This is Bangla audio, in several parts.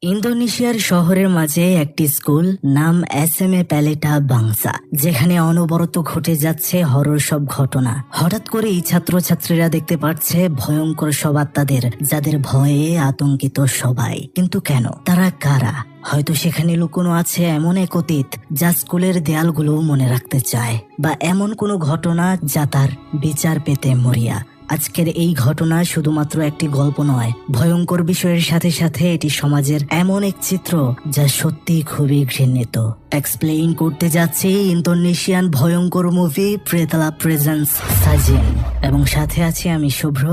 ইন্দোনেশিয়ার শহরের মাঝে একটি স্কুল, নাম SMA প্যালেটা বাংসা, যেখানে অনবরত ঘটে যাচ্ছে হরর সব ঘটনা। হঠাৎ করেই ছাত্রছাত্রীরা দেখতে পাচ্ছে ভয়ঙ্কর সব আত্মাদের, যাদের ভয়ে আতঙ্কিত সবাই। কিন্তু কেন? তারা কারা? হয়তো সেখানে লুকোনো আছে এমন এক অতীত যা স্কুলের দেয়ালগুলো মনে রাখতে চায়, বা এমন কোনো ঘটনা যা তার বিচার পেতে মরিয়া। আজকের এই ঘটনা শুধুমাত্র একটি গল্প নয়, ভয়ঙ্কর বিষয়ের সাথে সাথে এটি সমাজের এমন এক চিত্র যা সত্যি খুবই ঘৃণিত। এক্সপ্লেইন করতে যাচ্ছি ইন্দোনেশিয়ান ভয়ঙ্কর মুভি প্রেতালা প্রেজেন্স সাজিন, এবং সাথে আছি আমি শুভ্র।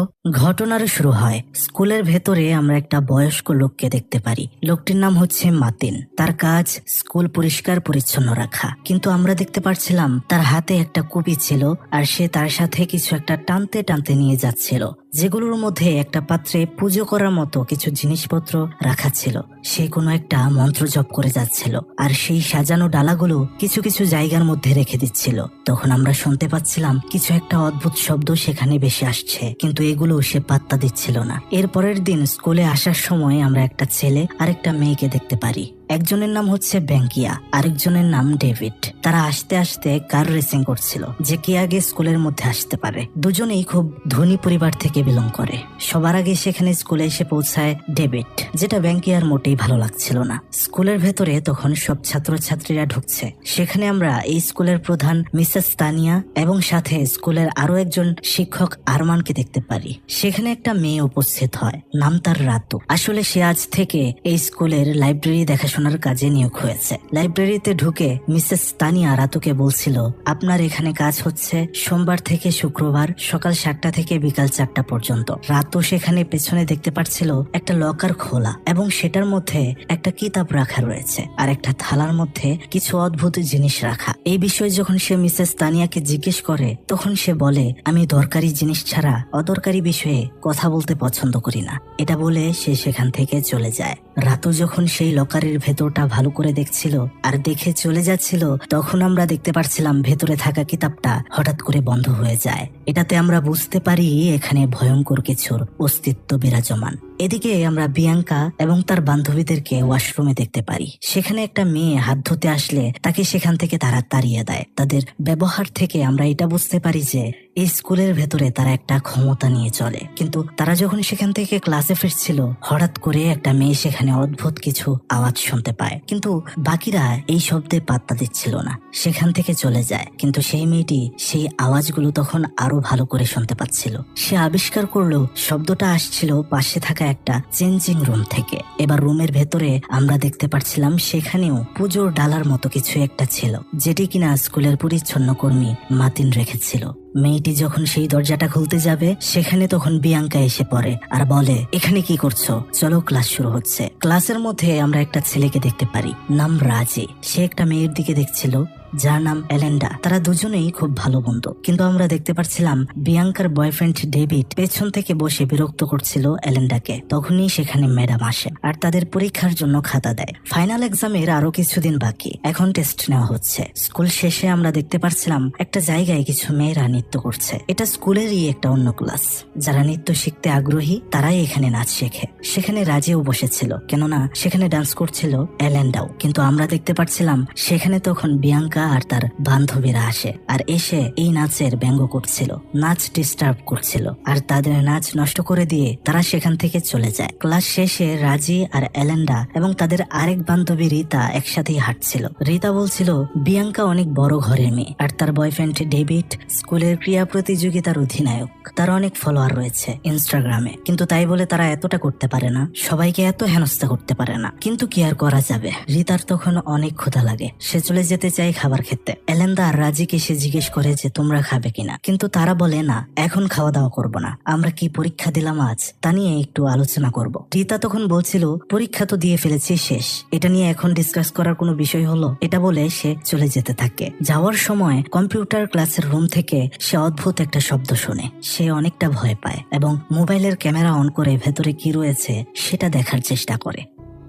ঘটনার শুরু হয় স্কুলের ভেতরে। আমরা একটা বয়স্ক লোককে দেখতে পারি। লোকটির নাম হচ্ছে মাতিন। তার কাজ স্কুল পরিষ্কার পরিচ্ছন্ন রাখা, কিন্তু আমরা দেখতে পাচ্ছিলাম তার হাতে একটা কুপি ছিল, আর সে তার সাথে কিছু একটা টানতে টানতে নিয়ে যাচ্ছিল, যেগুলোর মধ্যে একটা পাত্রে পুজো করার মতো কিছু জিনিসপত্র রাখা ছিল। সে কোনো একটা মন্ত্র জপ করে যাচ্ছিল, আর সেই সাজানো ডালাগুলো কিছু কিছু জায়গার মধ্যে রেখে দিচ্ছিল। তখন আমরা শুনতে পাচ্ছিলাম কিছু একটা অদ্ভুত শব্দ সেখানে ভেসে আসছে, কিন্তু এগুলো সে পাত্তা দিচ্ছিল না। এর পরের দিন স্কুলে আসার সময় আমরা একটা ছেলে আর একটা মেয়েকে দেখতে পারি। একজনের নাম হচ্ছে ব্যাঙ্কিয়া, আরেকজনের নাম ডেভিড। তারা আসতে আসতে কার রেসিং করছিল, যে কে আগে স্কুলের মধ্যে আসতে পারে। দুজনেই খুব ধনী পরিবার থেকে বিলং করে। সবার আগে সেখানে স্কুলে এসে পৌঁছায় ডেভিড, যেটা ব্যাঙ্কিয়ার মোটেই ভালো লাগছিল না। স্কুলের ভেতরে তখন সব ছাত্রছাত্রীরা ঢুকছে। সেখানে আমরা এই স্কুলের প্রধান মিসেস তানিয়া এবং সাথে স্কুলের আরো একজন শিক্ষক আরমানকে দেখতে পারি। সেখানে একটা মেয়ে উপস্থিত হয়, নাম তার রাতু। আসলে সে আজ থেকে এই স্কুলের লাইব্রেরি দেখাশোনার কাজে নিয়োগ হয়েছে। লাইব্রেরিতে ঢুকে মিসেস তানিয়া রাতুকে বলছিল, আপনার এখানে কাজ হচ্ছে সোমবার থেকে শুক্রবার সকাল 7টা থেকে বিকাল 4টা পর্যন্ত। রাতু সেখানে পেছনে দেখতে পাচ্ছিল একটা লকার খোলা, এবং সেটার মধ্যে একটা কিতাব রাখা রয়েছে, আর একটা থালার মধ্যে কিছু অদ্ভুত জিনিস রাখা। এই বিষয়ে যখন সে মিসেস তানিয়াকে জিজ্ঞেস করে, তখন সে বলে, আমি দরকারি জিনিস ছাড়া অদরকারি বিষয়ে কথা বলতে পছন্দ করি না। এটা বলে সে সেখান থেকে চলে যায়। রাতু যখন সেই লকারের ভেতরটা ভালো করে দেখছিল আর দেখে চলে যাচ্ছিল, তখন আমরা দেখতে পাচ্ছিলাম ভেতরে থাকা কিতাবটা হঠাৎ করে বন্ধ হয়ে যায়। এটাতে আমরা বুঝতে পারি এখানে ভয়ঙ্কর কিছুর অস্তিত্ব বিরাজমান। এদিকে আমরা বিয়াঙ্কা এবং তার বান্ধবীদেরকে ওয়াশরুমে দেখতে পারি। সেখানে একটা মেয়ে হাত ধুতে আসলে তাকে সেখান থেকে তারা তাড়িয়ে দেয়। তাদের ব্যবহার থেকে আমরা এটা বুঝতে পারি যে এই স্কুলের ভেতরে তারা একটা ক্ষমতা নিয়ে চলে। কিন্তু তারা যখন সেখান থেকে ক্লাসে ফিরছিল, হঠাৎ করে একটা মেয়ে সেখানে অদ্ভুত কিছু আওয়াজ শুনতে পায়, কিন্তু বাকিরা এই শব্দে পাত্তা দিচ্ছিল না, সেখান থেকে চলে যায়। কিন্তু সেই মেয়েটি সেই আওয়াজগুলো তখন আরো ভালো করে শুনতে পাচ্ছিল। সে আবিষ্কার করলো শব্দটা আসছিল পাশে থাকা একটা চেঞ্জিং রুম থেকে। এবার রুমের ভেতরে আমরা দেখতে পাচ্ছিলাম সেখানেও পুজোর ডালার মতো কিছু একটা ছিল, যেটি কিনা স্কুলের পরিচ্ছন্ন কর্মী মাতিন রেখেছিল। মেয়েটি যখন সেই দরজাটা খুলতে যাবে, সেখানে তখন বিয়াঙ্কা এসে পড়ে আর বলে, এখানে কি করছো? চলো, ক্লাস শুরু হচ্ছে। ক্লাসের মধ্যে আমরা একটা ছেলেকে দেখতে পারি, নাম রাজি। সে একটা মেয়ের দিকে দেখছিল যার নাম এলেন্ডা। তারা দুজনেই খুব ভালো বন্ধু, কিন্তু আমরা দেখতে পাচ্ছিলাম বিয়াঙ্কার বয়ফ্রেন্ড ডেভিড পেছন থেকে বসে বিরক্ত করছিল এলেন্ডাকে। তখনই সেখানে ম্যাডাম আসে আর তাদের পরীক্ষার জন্য খাতা দেয়। ফাইনাল এক্সামের আরো কিছুদিন বাকি, এখন টেস্ট নেওয়া হচ্ছে। স্কুল শেষে আমরা দেখতে পাচ্ছিলাম একটা জায়গায় কিছু মেয়েরা নৃত্য করছে। এটা স্কুলেরই একটা অন্য ক্লাস। যারা নৃত্য শিখতে আগ্রহী তারাই এখানে নাচ শেখে। সেখানে রাজিও বসেছিল, কেননা সেখানে ডান্স করছিল এলেন্ডাও। কিন্তু আমরা দেখতে পাচ্ছিলাম সেখানে তখন বিয়াঙ্কা আর তার বান্ধবীরা আসে, আর এসে এই নাচের ব্যঙ্গ করছিল, নাচ ডিস্টার্ব করছিল, আর তাদের নাচ নষ্ট করে দিয়ে তারা সেখান থেকে চলে যায়। ক্লাস শেষে রাজি আর এলেন্ডা এবং তাদের আরেক বান্ধবী রিতা একসাথেই হাঁটছিল। রিতা বলছিল বিয়াঙ্কা অনেক বড় ঘরের মেয়ে, আর তার বয়ফ্রেন্ড ডেভিড স্কুলের ক্রীড়া প্রতিযোগিতার অধিনায়ক। তার অনেক ফলোয়ার রয়েছে ইনস্টাগ্রামে, কিন্তু তাই বলে তারা এতটা করতে পারে না, সবাইকে এত হেনস্থা করতে পারে না। কিন্তু কি আর করা যাবে? রিতার তখন অনেক ক্ষুধা লাগে, সে চলে যেতে চায় খাবার খেতে। এলেন্দা আর রাজিকে সে জিজ্ঞেস করে যে তোমরা খাবে কিনা, কিন্তু তারা বলে না, এখন খাওয়া দাওয়া করবো না, আমরা কি পরীক্ষা দিলাম আজ তা নিয়ে একটু আলোচনা করব। রিতা তখন বলছিল, পরীক্ষা তো দিয়ে ফেলেছি, শেষ, এটা নিয়ে এখন ডিসকাস করার কোনো বিষয় হলো? এটা বলে সে চলে যেতে থাকে। যাওয়ার সময় কম্পিউটার ক্লাসের রুম থেকে সে অদ্ভুত একটা শব্দ শুনে। সে অনেকটা ভয় পায় এবং মোবাইলের ক্যামেরা অন করে ভেতরে কি রয়েছে সেটা দেখার চেষ্টা করে।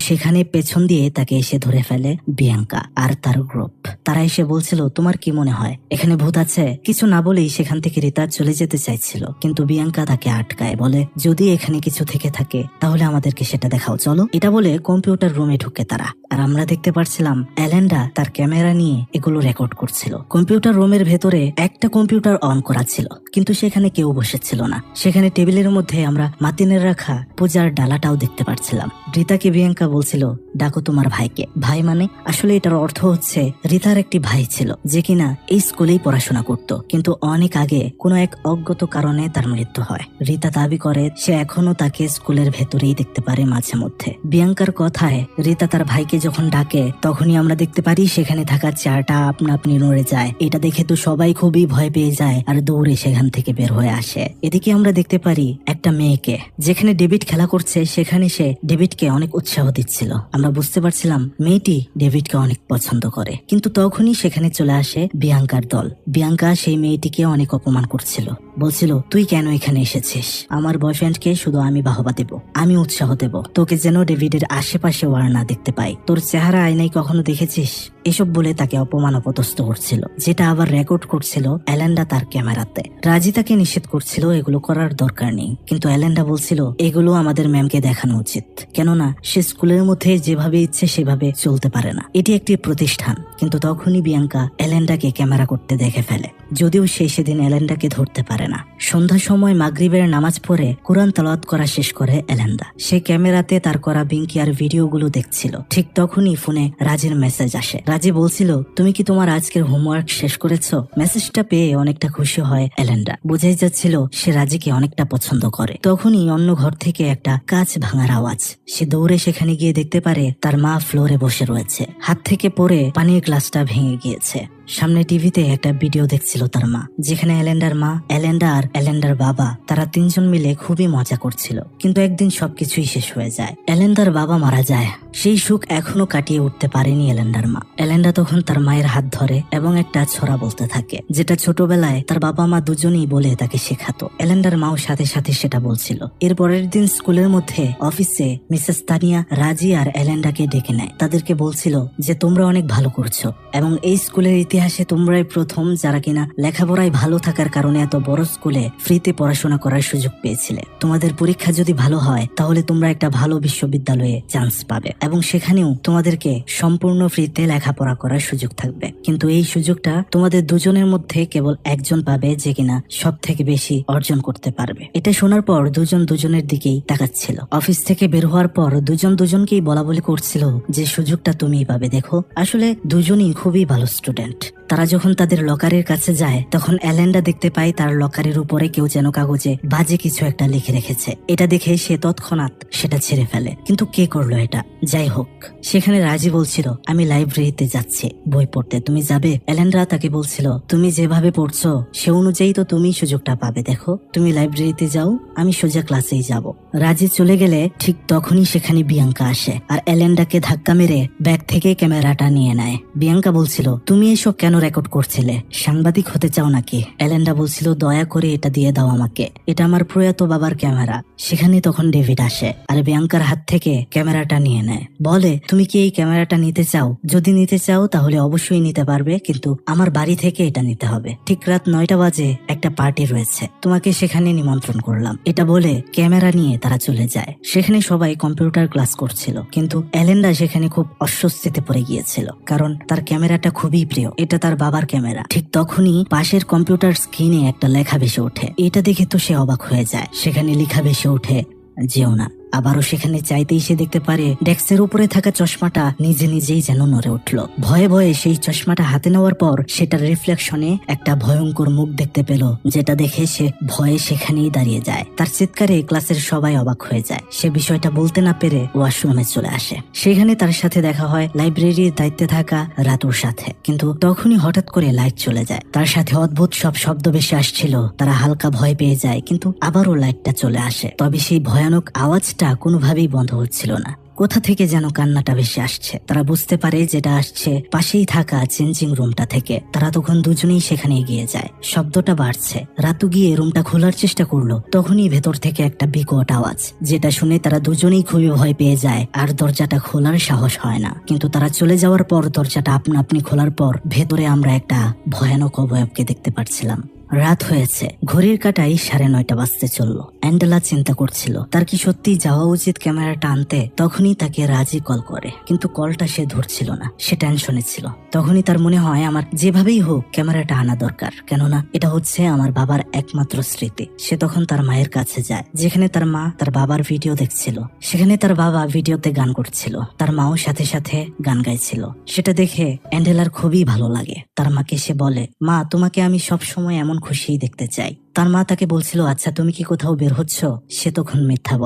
সেখানে পেছন দিয়ে তাকে এসে ধরে ফেলে বিয়াঙ্কা আর তার গ্রুপ। তারা এসে বলছিল, তোমার কি মনে হয় এখানে ভূত আছে? কিছু না বলেই সেখান থেকে রিতা চলে যেতে চাইছিল, কিন্তু বিয়াঙ্কা তাকে আটকায়, বলে যদি এখানে কিছু থেকে থাকে তাহলে আমাদেরকে সেটা দেখাও, চলো। এটা বলে কম্পিউটার রুমে ঢুকে তারা। আর আমরা দেখতে পাচ্ছিলাম অ্যালেন্ডা তার ক্যামেরা নিয়ে এগুলো রেকর্ড করছিল। কম্পিউটার রুমের ভেতরে একটা কম্পিউটার অন করা ছিল, কিন্তু সেখানে কেউ বসেছিল না। সেখানে টেবিলের মধ্যে আমরা মাতিনের রাখা পূজার ডালাটাও দেখতে পাচ্ছিলাম। রিতাকে বিয়াঙ্কা বলছিল, ডাকো তোমার ভাইকে। ভাই মানে? আসলে এটার অর্থ হচ্ছে রিতার একটি ভাই ছিল যে কিনা এই স্কুলেই পড়াশোনা করত, কিন্তু অনেক আগে কোনো এক অজ্ঞাত কারণে তার মৃত্যু হয়। রিতা দাবি করে সে এখনো তাকে স্কুলের ভেতরেই দেখতে পারে মাঝে মধ্যে। বিয়াঙ্কার কথায় রিতা তার ভাইকে যখন ডাকে তখনই আমরা দেখতে পারি সেখানে থাকা চেয়ারটা আপনা আপনি নড়ে যায়। এটা দেখে তো সবাই খুবই ভয় পেয়ে যায় আর দৌড়ে সেখান থেকে বের হয়ে আসে। এদিকে আমরা দেখতে পারি একটা মেয়েকে, যেখানে ডেভিড খেলা করছে সেখানে সে ডেভিডকে অনেক উৎসাহ দিচ্ছিল। আমরা বুঝতে পারছিলাম মেয়েটি ডেভিডকে অনেক পছন্দ করে, কিন্তু তখনই সেখানে চলে আসে বিয়াঙ্কার দল। বিয়াঙ্কা সেই মেয়েটিকে অনেক অপমান করছিল, বলছিল, তুই কেন এখানে এসেছিস? আমার বয়ফ্রেন্ডকে শুধু আমি বাহবা দেব, আমি উৎসাহ দেব, তোকে যেন ডেভিডের আশেপাশে ওয়ার না দেখতে পাই। তোর চেহারা আয়নায় কখনো দেখেছিস? এসব বলে তাকে অপমান অপদস্থ করছিল, যেটা আবার রেকর্ড করছিল অ্যালেন্ডা তার ক্যামেরাতে। রাজি তাকে নিষেধ করছিল এগুলো করার দরকার নেই, কিন্তু অ্যালেন্ডা বলছিল এগুলো আমাদের ম্যামকে দেখানো উচিত, কেননা সে স্কুলের মধ্যে যেভাবে ইচ্ছে সেভাবে চলতে পারে না, এটি একটি প্রতিষ্ঠান। কিন্তু তখনই বিয়াঙ্কা অ্যালেন্ডাকে ক্যামেরা করতে দেখে ফেলে, যদিও সে সেদিন অ্যালেন্ডাকে ধরতে পারে না। সন্ধ্যার সময় মাগরিবের নামাজ পড়ে কোরআন তেলাওয়াত করা শেষ করে অ্যালেন্ডা। সে ক্যামেরাতে তার করা বিঙ্কি আর ভিডিওগুলো দেখছিল। ঠিক তখনই ফোনে রাজির মেসেজ আসে। রাজি বলছিল, তুমি কি তোমার আজকের হোমওয়ার্ক শেষ করেছো? মেসেজটা পেয়ে অনেকটা খুশি হয় অ্যালেন্ডা। বোঝাই যাচ্ছিল সে রাজিকে অনেকটা পছন্দ করে। তখনই অন্য ঘর থেকে একটা কাঁচ ভাঙার আওয়াজ। সে দৌড়ে সেখানে গিয়ে দেখতে পারে তার মা ফ্লোরে বসে রয়েছে, হাত থেকে পড়ে পানির গ্লাসটা ভেঙে গিয়েছে। সামনে টিভিতে একটা ভিডিও দেখছিল তার মা, যেখানে অ্যালেন্ডার মা, অ্যালেন্ডা আর অ্যালেন্ডার বাবা তারা তিনজন মিলে খুবই মজা করছিল। কিন্তু একদিন সবকিছুই শেষ হয়ে যায়। অ্যালেন্ডার বাবা মারা যায়। সেই সুখ এখনো কাটিয়ে উঠতে পারেনি অ্যালেন্ডার মা। অ্যালেন্ডা তখন তার মায়ের হাত ধরে এবং একটা ছড়া বলতে থাকে, যেটা ছোটবেলায় তার বাবা মা দুজনেই বলে তাকে শেখাতো। অ্যালেন্ডার মাও সাথে সাথে সেটা বলছিল। এর পরের দিন স্কুলের মধ্যে অফিসে মিসেস তানিয়া রাজি আর অ্যালেন্ডাকে ডেকে নেয়। তাদেরকে বলছিল যে তোমরা অনেক ভালো করছো এবং এই স্কুলের ইতিহাসে তোমরাই প্রথম যারা কিনা লেখাপড়ায় ভালো থাকার কারণে এত বড় স্কুলে ফ্রিতে পড়াশোনা করার সুযোগ পেয়েছিলে। তোমাদের পরীক্ষা যদি ভালো হয় তাহলে তোমরা একটা ভালো বিশ্ববিদ্যালয়ে চান্স পাবে এবং সেখানেও তোমাদেরকে সম্পূর্ণ ফ্রিতে লেখাপড়া করার সুযোগ থাকবে। কিন্তু এই সুযোগটা তোমাদের দুজনের মধ্যে কেবল একজন পাবে যে কিনা সব থেকে বেশি অর্জন করতে পারবে। এটা শোনার পর দুজন দুজনের দিকেই তাকাচ্ছিল। অফিস থেকে বের হওয়ার পর দুজন দুজনকেই বলা বলি করছিল যে সুযোগটা তুমিই পাবে। দেখো, আসলে দুজনই খুবই ভালো স্টুডেন্ট। তারা যখন তাদের লকারের কাছে যায় তখন অ্যালেন্ডা দেখতে পায় তার লকারের উপরে কেউ যেন কাগজে বাজে কিছু একটা লিখে রেখেছে। এটা দেখে সে তৎক্ষণাৎ সেটা ছেড়ে ফেলে, কিন্তু কে করলো এটা? যাই হোক, সেখানে রাজি বলছিল, আমি লাইব্রেরিতে যাচ্ছি বই পড়তে, তুমি যাবে? অ্যালেন্ডা তাকে বলছিল, তুমি যেভাবে পড়ছো সে অনুযায়ী তো তুমি সুযোগটা পাবে। দেখো, তুমি লাইব্রেরিতে যাও, আমি সোজা ক্লাসেই যাব। রাজি চলে গেলে ঠিক তখনই সেখানে বিয়াঙ্কা আসে আর অ্যালেন্ডাকে ধাক্কা মেরে ব্যাগ থেকে ক্যামেরাটা নিয়ে নেয়। বিয়াঙ্কা বলছিল, তুমি এসব কেন রেকর্ড করছিলে? সাংবাদিক হতে চাও নাকি? অ্যালেন্ডা বলছিল, দয়া করে এটা দিয়ে দাও আমাকে, এটা আমার প্রয়াত বাবার ক্যামেরা। সেখানে তখন ডেভিড আসে আর বিয়াঙ্কার হাত থেকে ক্যামেরাটা নিয়ে নেয়। বলে, তুমি কি এই ক্যামেরাটা নিতে চাও? যদি নিতে চাও তাহলে অবশ্যই নিতে পারবে, কিন্তু আমার বাড়ি থেকে এটা নিতে হবে। ঠিক রাত 9টা বাজে একটা পার্টি রয়েছে, তোমাকে সেখানে নিমন্ত্রণ করলাম। এটা বলে ক্যামেরা নিয়ে তারা চলে যায়। সেখানে সবাই কম্পিউটার ক্লাস করছিল, কিন্তু অ্যালেন্ডা সেখানে খুব অস্বস্তিতে পড়ে গিয়েছিল, কারণ তার ক্যামেরাটা খুবই প্রিয়, এটা তার বাবার ক্যামেরা। ঠিক তখনই পাশের কম্পিউটার স্ক্রিনে একটা লেখা ভেসে ওঠে। এটা দেখে তো সে অবাক হয়ে যায়। সেখানে লেখা ভেসে ওঠে, যেও না। আবারও সেখানে চাইতেই সে দেখতে পারে ডেস্কের উপরে থাকা চশমাটা নিজে নিজেই যেন নড়ে উঠল। ভয়ে ভয়ে সেই চশমাটা হাতে নেওয়ার পর সেটার রিফ্লেকশনে একটা ভয়ঙ্কর মুখ দেখতে পেল, যেটা দেখে সে ভয়ে সেখানেই দাঁড়িয়ে যায়। তার চিৎকারে ক্লাসের সবাই অবাক হয়ে যায়। সে বিষয়টা বলতে না পেরে ওয়াশরুমে চলে আসে। সেখানে তার সাথে দেখা হয় লাইব্রেরির দায়িত্বে থাকা রাতুর সাথে, কিন্তু তখনই হঠাৎ করে লাইট চলে যায়। তার সাথে অদ্ভুত সব শব্দ ভেসে আসছিল। তারা হালকা ভয় পেয়ে যায়, কিন্তু আবারও লাইটটা চলে আসে। তবে সেই ভয়ানক আওয়াজ কোনোভাবেই বন্ধ হচ্ছিল না। কোথা থেকে যেন কান্নাটা বেশি আসছে। তারা বুঝতে পারে যেটা আসছে পাশেই থাকা চেঞ্জিং রুমটা থেকে। তারা তখন দুজনেই সেখানে এগিয়ে যায়। শব্দটা বাড়ছে। রাতু গিয়ে রুমটা খোলার চেষ্টা করলো, তখনই ভেতর থেকে একটা বিকট আওয়াজ, যেটা শুনে তারা দুজনেই খুবই ভয় পেয়ে যায় আর দরজাটা খোলার সাহস হয় না। কিন্তু তারা চলে যাওয়ার পর দরজাটা আপনা আপনি খোলার পর ভেতরে আমরা একটা ভয়ানক অবয়বকে দেখতে পাচ্ছিলাম। রাত হয়েছে, ঘড়ির কাঁটায় 9:30 বাজতে চললো। অ্যান্ডেলা চিন্তা করছিল তার কি সত্যি যাওয়া উচিত ক্যামেরাটা আনতে। তখনই তাকে রাজি কল করে, কিন্তু কলটা সে ধরছিল না, সে টেনশনে ছিল। তখনই তার মনে হয় আমার যেভাবেই হোক ক্যামেরাটা আনা দরকার, কেননা এটা হচ্ছে আমার বাবার একমাত্র স্মৃতি। সে তখন তার মায়ের কাছে যায়, যেখানে তার মা তার বাবার ভিডিও দেখছিল। সেখানে তার বাবা ভিডিওতে গান করছিল, তার মাও সাথে সাথে গান গাইছিল। সেটা দেখে অ্যান্ডেলার খুবই ভালো লাগে। তার মাকে সে বলে, মা তোমাকে আমি সব সময় এমন খুশি দেখতে চাই। তার মা তাকে বলছিল, আচ্ছা তুমি কি কোথাও বের হচ্ছ? সে তখন মিথ্যা